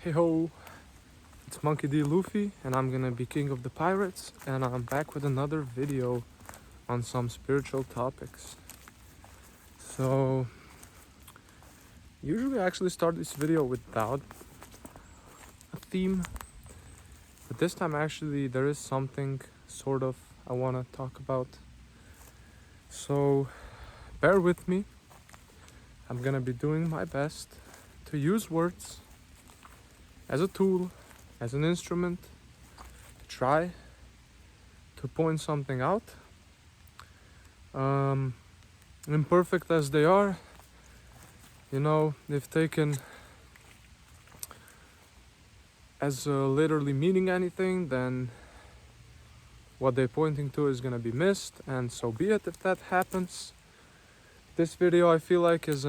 Hey ho, it's Monkey D. Luffy, and I'm gonna be king of the pirates, and I'm back with another video on some spiritual topics. So, usually I actually start this video without a theme, but this time actually there is something sort of I wanna talk about. So, bear with me. I'm gonna be doing my best to use words as a tool, as an instrument, to try to point something out. Imperfect as they are, if taken as literally meaning anything, then what they're pointing to is gonna be missed, and so be it if that happens. This video I feel like is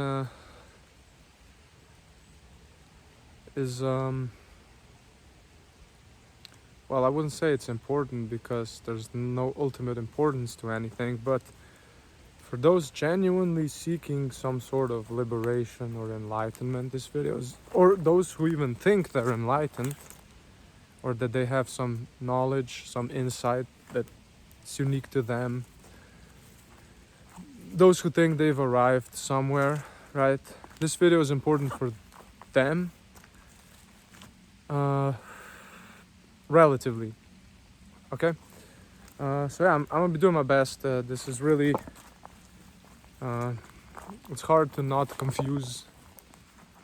well, I wouldn't say it's important because there's no ultimate importance to anything, but for those genuinely seeking some sort of liberation or enlightenment, this video is, or those who even think they're enlightened, or that they have some knowledge, some insight that's unique to them, those who think they've arrived somewhere, right? This video is important for them, relatively, okay? So yeah, I'm gonna be doing my best. This is really, it's hard to not confuse.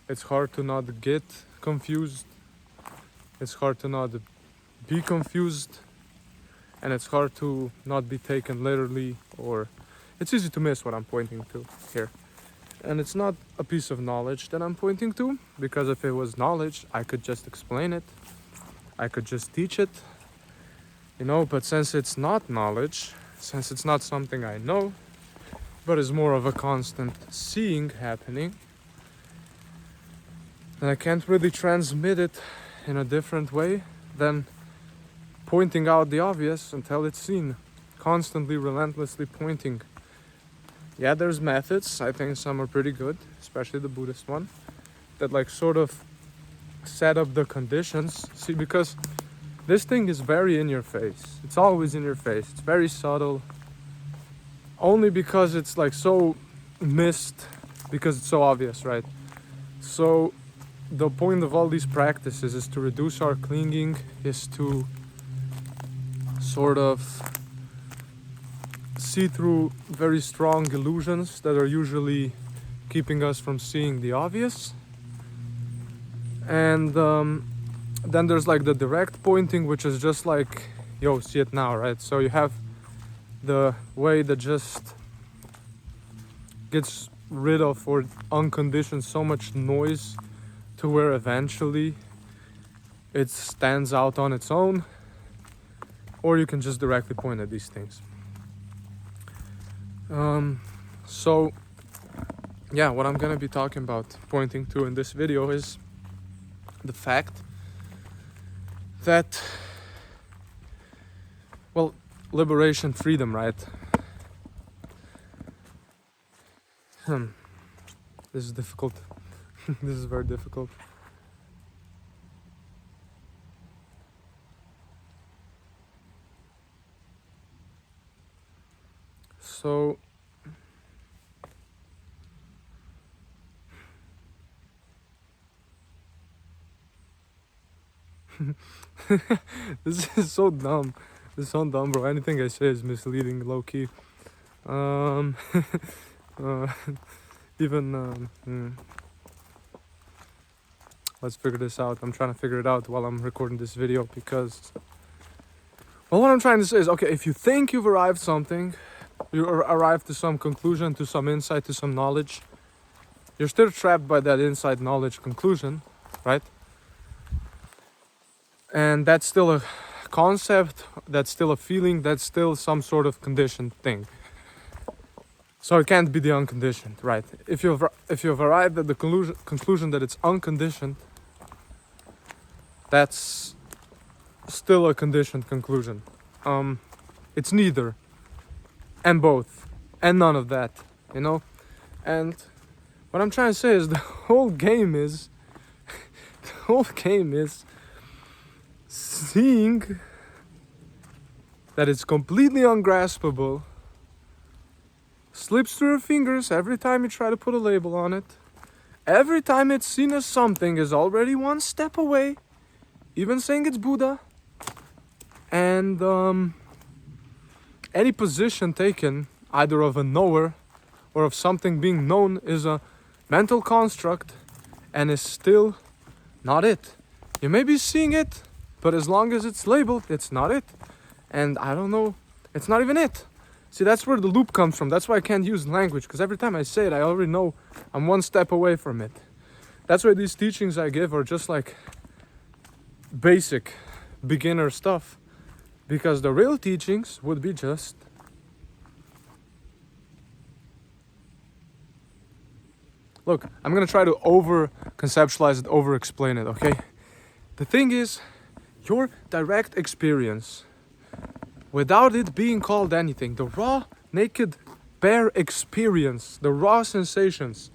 It's hard to not get confused. It's hard to not be confused. And it's hard to not be taken literally, or it's easy to miss what I'm pointing to here. And it's not a piece of knowledge that I'm pointing to, because if it was knowledge, I could just explain it. I could just teach it, but since it's not knowledge, since it's not something I know, but is more of a constant seeing happening, then I can't really transmit it in a different way than pointing out the obvious until it's seen. Constantly, relentlessly pointing. Yeah, there's methods. I think some are pretty good, especially the Buddhist one, that sort of set up the conditions. See, because this thing is very in your face. It's always in your face. It's very subtle. Only because it's so missed, because it's so obvious, right? So the point of all these practices is to reduce our clinging, is to sort of see through very strong illusions that are usually keeping us from seeing the obvious. And then there's the direct pointing, which is just yo, see it now, right? So you have the way that just gets rid of or unconditions so much noise to where eventually it stands out on its own, or you can just directly point at these things. So yeah, what I'm gonna be talking about, pointing to in this video, is the fact that, well, liberation, freedom, right? This is difficult. This is very difficult. So this is so dumb. This is so dumb, bro. Anything I say is misleading, low key. Let's figure this out. I'm trying to figure it out while I'm recording this video, because, well, what I'm trying to say is, okay, if you think you've arrived something, you arrived to some conclusion, to some insight, to some knowledge, you're still trapped by that insight, knowledge, conclusion, right? And that's still a concept, that's still a feeling, that's still some sort of conditioned thing. So it can't be the unconditioned, right? If you've arrived at the conclusion that it's unconditioned, that's still a conditioned conclusion. It's neither, and both, and none of that, And what I'm trying to say is the whole game is whole game is seeing that it's completely ungraspable, slips through your fingers every time you try to put a label on it. Every time it's seen as something is already one step away, even saying it's Buddha. And any position taken, either of a knower or of something being known, is a mental construct and is still not it. You may be seeing it, but as long as it's labeled, it's not it. And I don't know, it's not even it. See, that's where the loop comes from. That's why I can't use language, because every time I say it, I already know I'm one step away from it. That's why these teachings I give are just like basic beginner stuff. Because the real teachings would be just look, I'm gonna try to over conceptualize it, over explain it, okay? The thing is, your direct experience, without it being called anything, the raw, naked, bare experience, the raw sensations.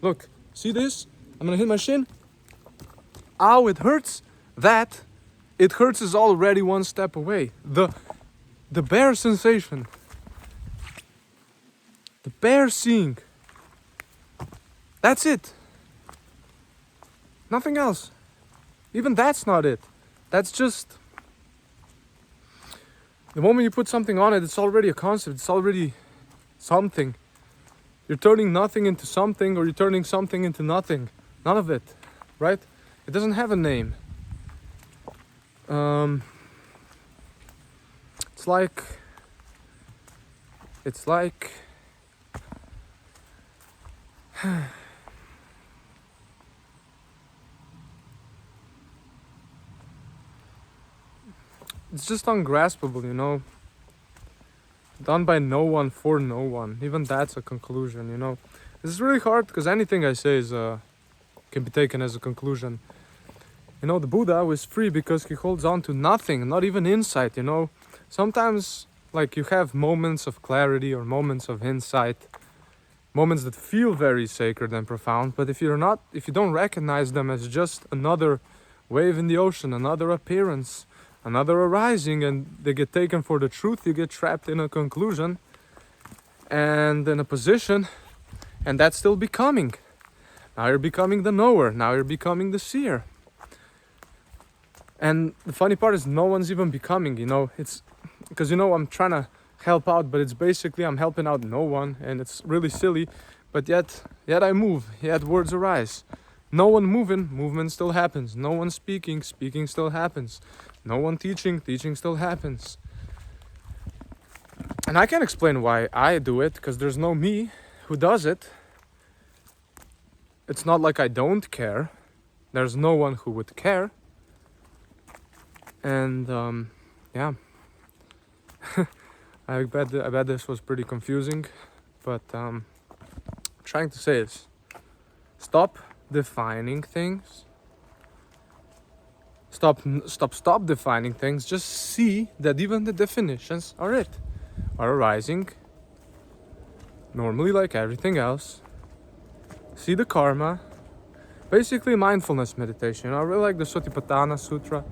Look, see this? I'm gonna hit my shin. Ow, it hurts. That, it hurts is already one step away. The bare sensation, the bare seeing, that's it. Nothing else. Even that's not it. That's just, the moment you put something on it, it's already a concept. It's already something. You're turning nothing into something, or you're turning something into nothing. None of it, right? It doesn't have a name. It's like it's just ungraspable, you know. Done by no one for no one. Even that's a conclusion, you know. This is really hard because anything I say is can be taken as a conclusion. You know, the Buddha was free because he holds on to nothing, not even insight, you know. Sometimes, like, you have moments of clarity or moments of insight, moments that feel very sacred and profound, but if you don't recognize them as just another wave in the ocean, another appearance, another arising, and they get taken for the truth, you get trapped in a conclusion and in a position, and that's still becoming. Now you're becoming the knower, now you're becoming the seer. And the funny part is no one's even becoming, you know. It's because, you know, I'm trying to help out, but it's basically I'm helping out no one, and it's really silly, but yet I move, yet words arise. No one moving, movement still happens. No one speaking, speaking still happens. No one teaching, teaching still happens. And I can't explain why I do it, because there's no me who does it. It's not like I don't care. There's no one who would care. And yeah, I bet this was pretty confusing, but trying to say is stop defining things. Stop defining things. Just see that even the definitions are arising normally like everything else. See the karma. Basically mindfulness meditation. I really like the Satipatthana Sutra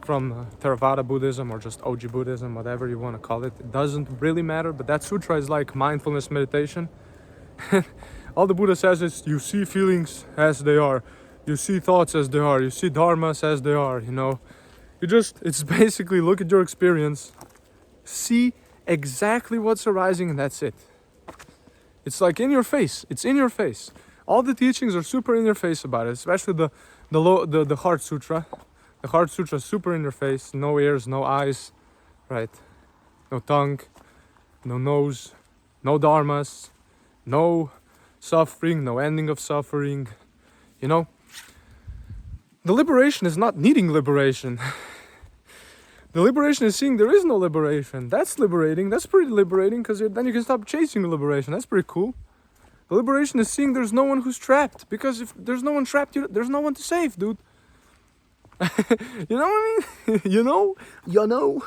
from Theravada Buddhism, or just OG Buddhism, whatever you want to call it. It doesn't really matter, but that sutra is like mindfulness meditation. All the Buddha says is you see feelings as they are, you see thoughts as they are, you see dharmas as they are, you know. It's basically look at your experience, see exactly what's arising, and that's it. It's like in your face, it's in your face. All the teachings are super in your face about it, especially the Heart Sutra. The Heart Sutra is super in your face, no ears, no eyes, right? No tongue, no nose, no dharmas, no suffering, no ending of suffering, you know? The liberation is not needing liberation. The liberation is seeing there is no liberation. That's liberating, that's pretty liberating, because then you can stop chasing liberation, that's pretty cool. The liberation is seeing there's no one who's trapped, because if there's no one trapped, there's no one to save, dude. You know what I mean? You know.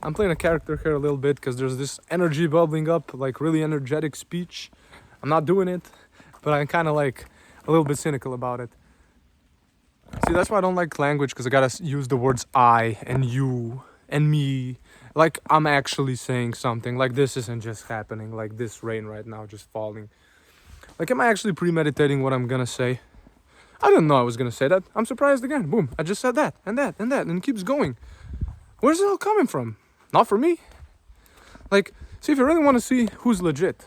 I'm playing a character here a little bit because there's this energy bubbling up, like really energetic speech. I'm not doing it, but I'm kind of like a little bit cynical about it. See, that's why I don't like language, because I gotta use the words I and you and me. Like I'm actually saying something. Like this isn't just happening. Like this rain right now just falling. Like am I actually premeditating what I'm gonna say? I didn't know I was gonna say that. I'm surprised again. Boom. I just said that and that and that and it keeps going. Where's it all coming from? Not for me. Like, see, if you really want to see who's legit,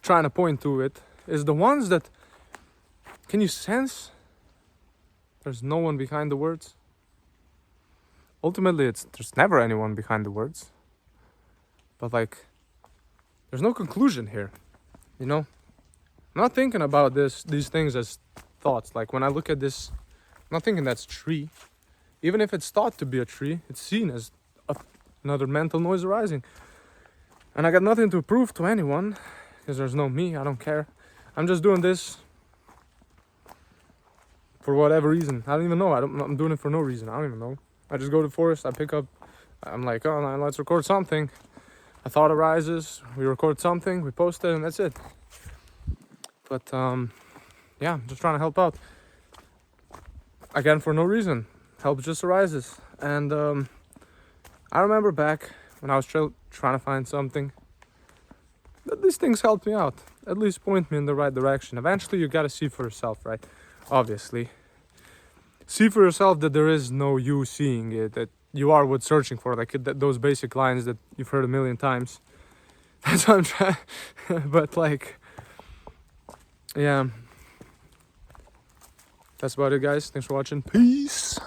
trying to point to it, is the ones that, can you sense there's no one behind the words? Ultimately, there's never anyone behind the words. But like, there's no conclusion here, you know? I'm not thinking about these things as thoughts. Like when I look at this, I'm not thinking that's tree. Even if it's thought to be a tree, it's seen as another mental noise arising. And I got nothing to prove to anyone, because there's no me, I don't care. I'm just doing this for whatever reason. I don't even know. I'm doing it for no reason. I don't even know. I just go to the forest, I pick up, I'm like, oh, now let's record something. A thought arises, we record something, we post it, and that's it. But yeah, I'm just trying to help out. Again, for no reason. Help just arises. And I remember back when I was trying to find something, these things helped me out. At least point me in the right direction. Eventually you gotta see for yourself, right? Obviously. See for yourself that there is no you seeing it, that you are what's searching for, like those basic lines that you've heard a million times. That's what I'm trying. But like, yeah. That's about it, guys. Thanks for watching. Peace.